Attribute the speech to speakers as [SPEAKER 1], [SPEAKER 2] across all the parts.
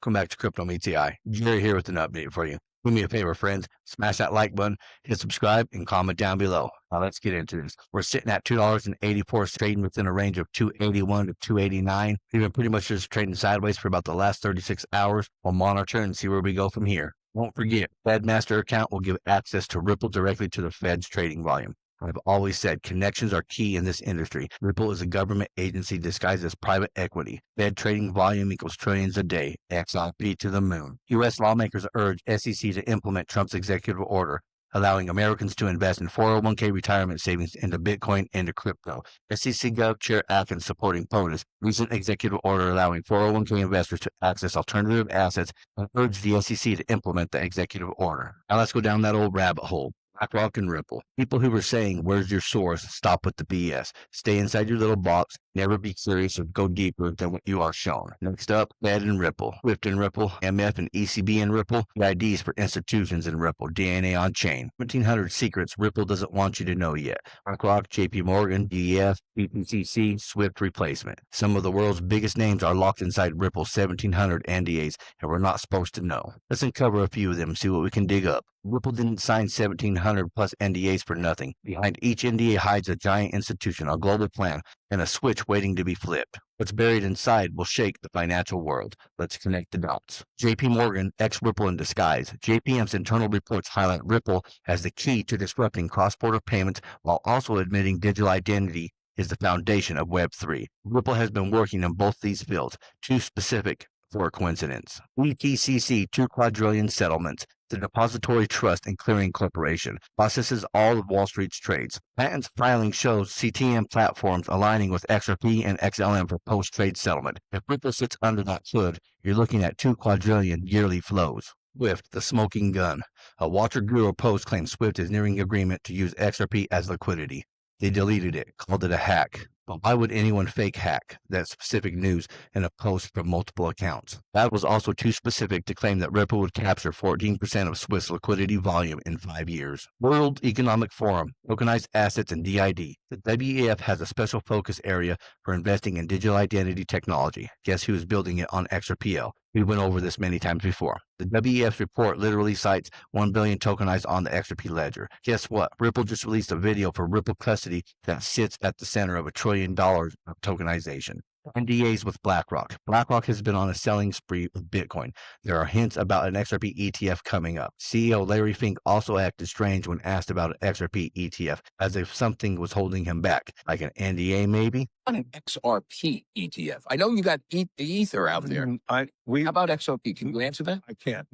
[SPEAKER 1] Welcome back to Crypto Meets AI. Jerry here with an update for you. Do me a favor, friends. Smash that like button, hit subscribe, and comment down below. Now let's get into this. We're sitting at $2.84, trading within a range of 281 to 289. We've been pretty much just trading sideways for about the last 36 hours. We'll monitor and see where we go from here. Don't forget, Fed Master account will give access to Ripple directly to the Fed's trading volume. I've always said connections are key in this industry. Ripple is a government agency disguised as private equity. Fed trading volume equals trillions a day. XRP to the moon. U.S. lawmakers urge SEC to implement Trump's executive order, allowing Americans to invest in 401k retirement savings into Bitcoin and into crypto. SEC Gov Chair Atkins supporting POTUS, recent executive order allowing 401k investors to access alternative assets, and urged the SEC to implement the executive order. Now let's go down that old rabbit hole. BlackRock and Ripple. People who were saying, where's your source? Stop with the BS. Stay inside your little box. Never be curious or go deeper than what you are shown. Next up, Fed and Ripple. SWIFT and Ripple. MF and ECB and Ripple. IDs for institutions in Ripple. DNA on chain. 1700 secrets Ripple doesn't want you to know yet. BlackRock, JPMorgan, DEF, DTCC, SWIFT replacement. Some of the world's biggest names are locked inside Ripple's 1700 NDAs, and we're not supposed to know. Let's uncover a few of them and see what we can dig up. Ripple didn't sign 1,700 plus NDAs for nothing. Behind each NDA hides a giant institution, a global plan, and a switch waiting to be flipped. What's buried inside will shake the financial world. Let's connect the dots. JPMorgan, ex-Ripple in disguise. JPM's internal reports highlight Ripple as the key to disrupting cross-border payments while also admitting digital identity is the foundation of Web3. Ripple has been working in both these fields, too specific for a coincidence. DTCC, 2 quadrillion settlements. The Depository Trust and Clearing Corporation processes all of Wall Street's trades. Patents filing shows CTM platforms aligning with XRP and XLM for post-trade settlement. If Ripple sits under that hood, you're looking at 2 quadrillion yearly flows. SWIFT, the smoking gun. A Walter Guru post claims SWIFT is nearing agreement to use XRP as liquidity. They deleted it, called it a hack. But why would anyone fake hack that specific news in a post from multiple accounts? That was also too specific to claim that Ripple would capture 14% of Swift's liquidity volume in 5 years. World Economic Forum, tokenized assets and DID. The WEF has a special focus area for investing in digital identity technology. Guess who is building it on XRPL? We went over this many times before. The WEF's report literally cites 1 billion tokenized on the XRP ledger. Guess what? Ripple just released a video for Ripple Custody that sits at the center of $1 trillion of tokenization. NDAs with BlackRock. BlackRock has been on a selling spree with Bitcoin. There are hints about an XRP ETF coming up. CEO Larry Fink also acted strange when asked about an XRP ETF, as if something was holding him back, like an NDA maybe?
[SPEAKER 2] On an XRP ETF. I know you got Ether out there. How about XRP? Can you answer that?
[SPEAKER 3] I can't.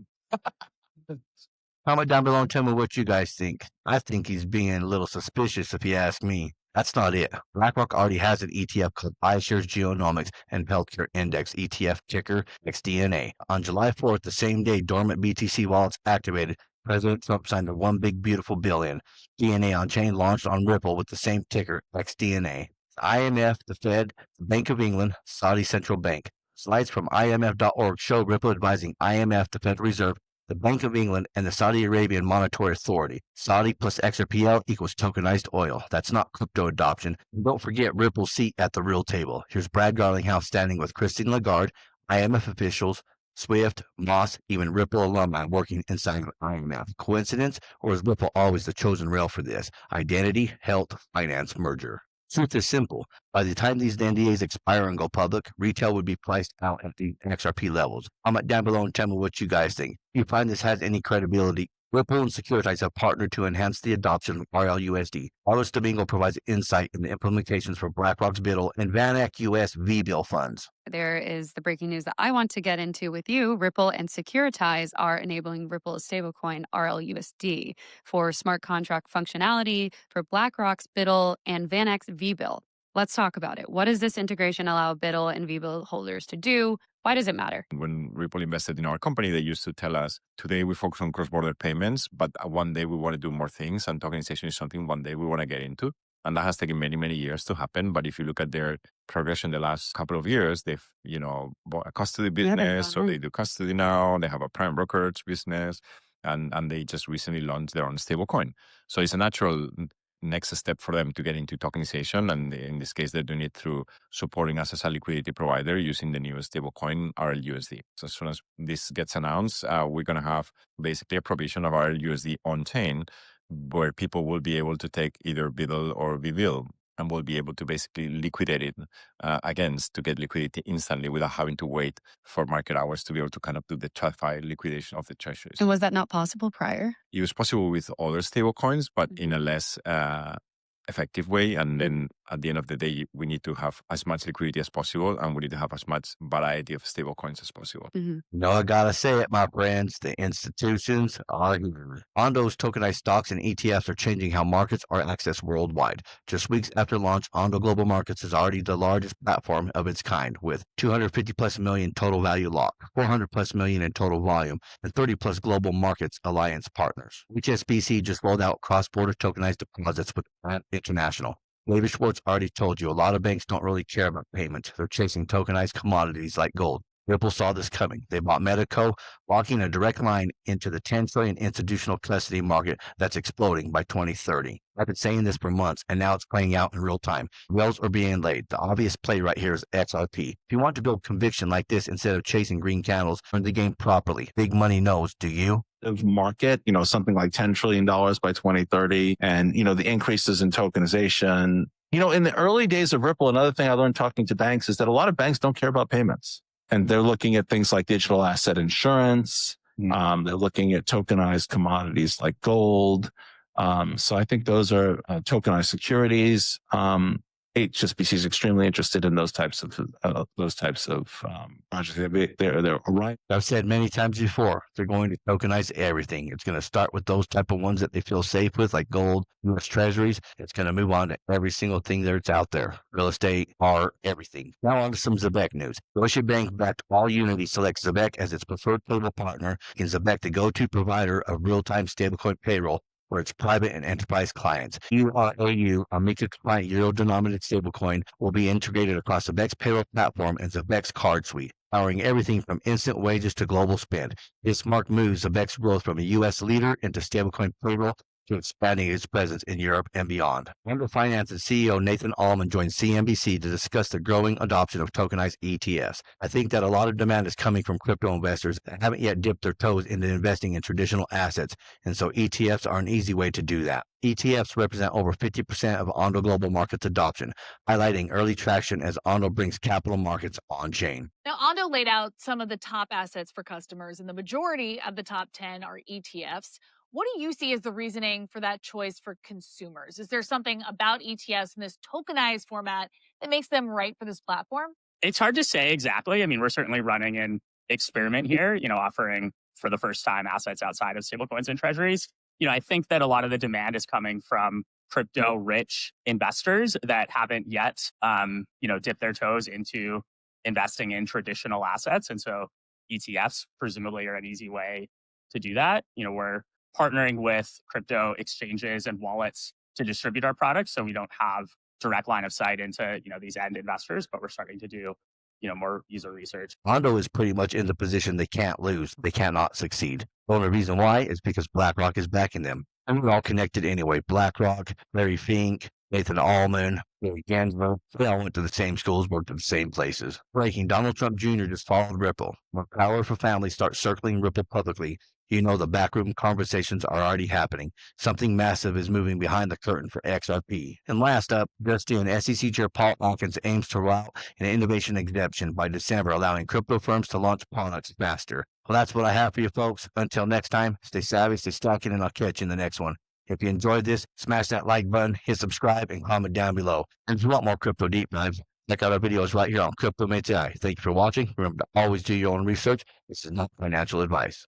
[SPEAKER 1] Comment down below and tell me what you guys think. I think he's being a little suspicious if you ask me. That's not it. BlackRock already has an ETF called iShares Genomics and Healthcare Index ETF ticker XDNA. On July 4th, the same day dormant BTC wallets activated, President Trump signed a One Big Beautiful Bill in. DNA on chain launched on Ripple with the same ticker XDNA. The IMF, the Fed, the Bank of England, Saudi Central Bank. Slides from IMF.org show Ripple advising IMF, the Federal Reserve, the Bank of England, and the Saudi Arabian Monetary Authority. Saudi plus XRPL equals tokenized oil. That's not crypto adoption. And don't forget Ripple's seat at the real table. Here's Brad Garlinghouse standing with Christine Lagarde, IMF officials, SWIFT, Moss, even Ripple alumni working inside of IMF. Coincidence, or is Ripple always the chosen rail for this? Identity, health, finance merger. Truth is simple. By the time these NDAs expire and go public, retail would be priced out at the XRP levels. Comment down below and tell me what you guys think. If you find this has any credibility, Ripple and Securitize have partnered to enhance the adoption of RLUSD. Carlos Domingo provides insight in the implementations for BlackRock's BIDL and VanEck US V-Bill funds.
[SPEAKER 4] There is the breaking news that I want to get into with you. Ripple and Securitize are enabling Ripple's stablecoin RLUSD for smart contract functionality for BlackRock's BIDL and VanEck's V-Bill. Let's talk about it. What does this integration allow BIDL and V-Bill holders to do? Why does it matter?
[SPEAKER 3] When Ripple invested in our company, they used to tell us, today we focus on cross-border payments, but one day we want to do more things, and tokenization is something one day we want to get into. And that has taken many, many years to happen. But if you look at their progression the last couple of years, they've, bought a custody business, so they do custody now. They have a prime brokerage business, and they just recently launched their own stablecoin. So it's a natural next step for them to get into tokenization. And in this case, they're doing it through supporting us as a liquidity provider using the new stablecoin RLUSD. So as soon as this gets announced, we're going to have basically a provision of RLUSD on chain where people will be able to take either BIDL or VBIL and will be able to basically liquidate it against to get liquidity instantly without having to wait for market hours to be able to kind of do the TradFi liquidation of the treasuries.
[SPEAKER 4] And was that not possible prior?
[SPEAKER 3] It was possible with other stablecoins, but in a less effective way. And then at the end of the day, we need to have as much liquidity as possible, and we need to have as much variety of stablecoins as possible.
[SPEAKER 1] No, I gotta say it, my friends. The institutions are here. Ondo's tokenized stocks and ETFs are changing how markets are accessed worldwide. Just weeks after launch, Ondo Global Markets is already the largest platform of its kind, with 250 plus million total value locked, 400 plus million in total volume, and 30 plus global markets alliance partners. HSBC just rolled out cross-border tokenized deposits with International. David Schwartz already told you a lot of banks don't really care about payments. They're chasing tokenized commodities like gold. Ripple saw this coming. They bought Medico, locking a direct line into the 10 trillion institutional custody market that's exploding by 2030. I've been saying this for months, and now it's playing out in real time. Wells are being laid. The obvious play right here is XRP. If you want to build conviction like this instead of chasing green candles, learn the game properly. Big money knows, do you?
[SPEAKER 5] Of market, something like $10 trillion by 2030. And, the increases in tokenization. In the early days of Ripple, another thing I learned talking to banks is that a lot of banks don't care about payments. And they're looking at things like digital asset insurance. They're looking at tokenized commodities like gold. So I think those are tokenized securities. HSBC is extremely interested in those types of projects. They're right.
[SPEAKER 1] I've said many times before, they're going to tokenize everything. It's going to start with those type of ones that they feel safe with, like gold, U.S. treasuries. It's going to move on to every single thing that's out there. Real estate, art, everything. Now on to some Zebec news. Deutsche Bank backed All Unity selects Zebec as its preferred payroll partner, making Zebec the go-to provider of real-time stablecoin payroll for its private and enterprise clients. EURAU, a MiCA-compliant euro-denominated stablecoin, will be integrated across Zebec's payroll platform and Zebec's card suite, powering everything from instant wages to global spend. This mark moves Zebec's growth from a U.S. leader into stablecoin payroll to expanding its presence in Europe and beyond. Ondo Finance and CEO Nathan Allman joined CNBC to discuss the growing adoption of tokenized ETFs. I think that a lot of demand is coming from crypto investors that haven't yet dipped their toes into investing in traditional assets, and so ETFs are an easy way to do that. ETFs represent over 50% of Ondo Global Markets adoption, highlighting early traction as Ondo brings capital markets on-chain.
[SPEAKER 6] Now, Ondo laid out some of the top assets for customers, and the majority of the top 10 are ETFs. What do you see as the reasoning for that choice for consumers? Is there something about ETFs in this tokenized format that makes them right for this platform?
[SPEAKER 7] It's hard to say exactly. I mean, we're certainly running an experiment here, offering for the first time assets outside of stablecoins and treasuries. I think that a lot of the demand is coming from crypto-rich investors that haven't yet, dipped their toes into investing in traditional assets. And so ETFs presumably are an easy way to do that. We're partnering with crypto exchanges and wallets to distribute our products. So we don't have direct line of sight into, these end investors, but we're starting to do, more user research.
[SPEAKER 1] Ondo is pretty much in the position they can't lose. They cannot succeed. The only reason why is because BlackRock is backing them. And we're all connected anyway. BlackRock, Larry Fink, Nathan Allman, Gary Gensler, they all went to the same schools, worked at the same places. Breaking, Donald Trump Jr. just followed Ripple. When powerful families start circling Ripple publicly, the backroom conversations are already happening. Something massive is moving behind the curtain for XRP. And last up, just in, SEC Chair Paul Hawkins aims to roll out an innovation exemption by December, allowing crypto firms to launch products faster. Well, that's what I have for you folks. Until next time, stay savvy, stay stacking, and I'll catch you in the next one. If you enjoyed this, smash that like button, hit subscribe, and comment down below. And if you want more crypto deep dives, check out our videos right here on Crypto Mates AI. Thank you for watching. Remember to always do your own research. This is not financial advice.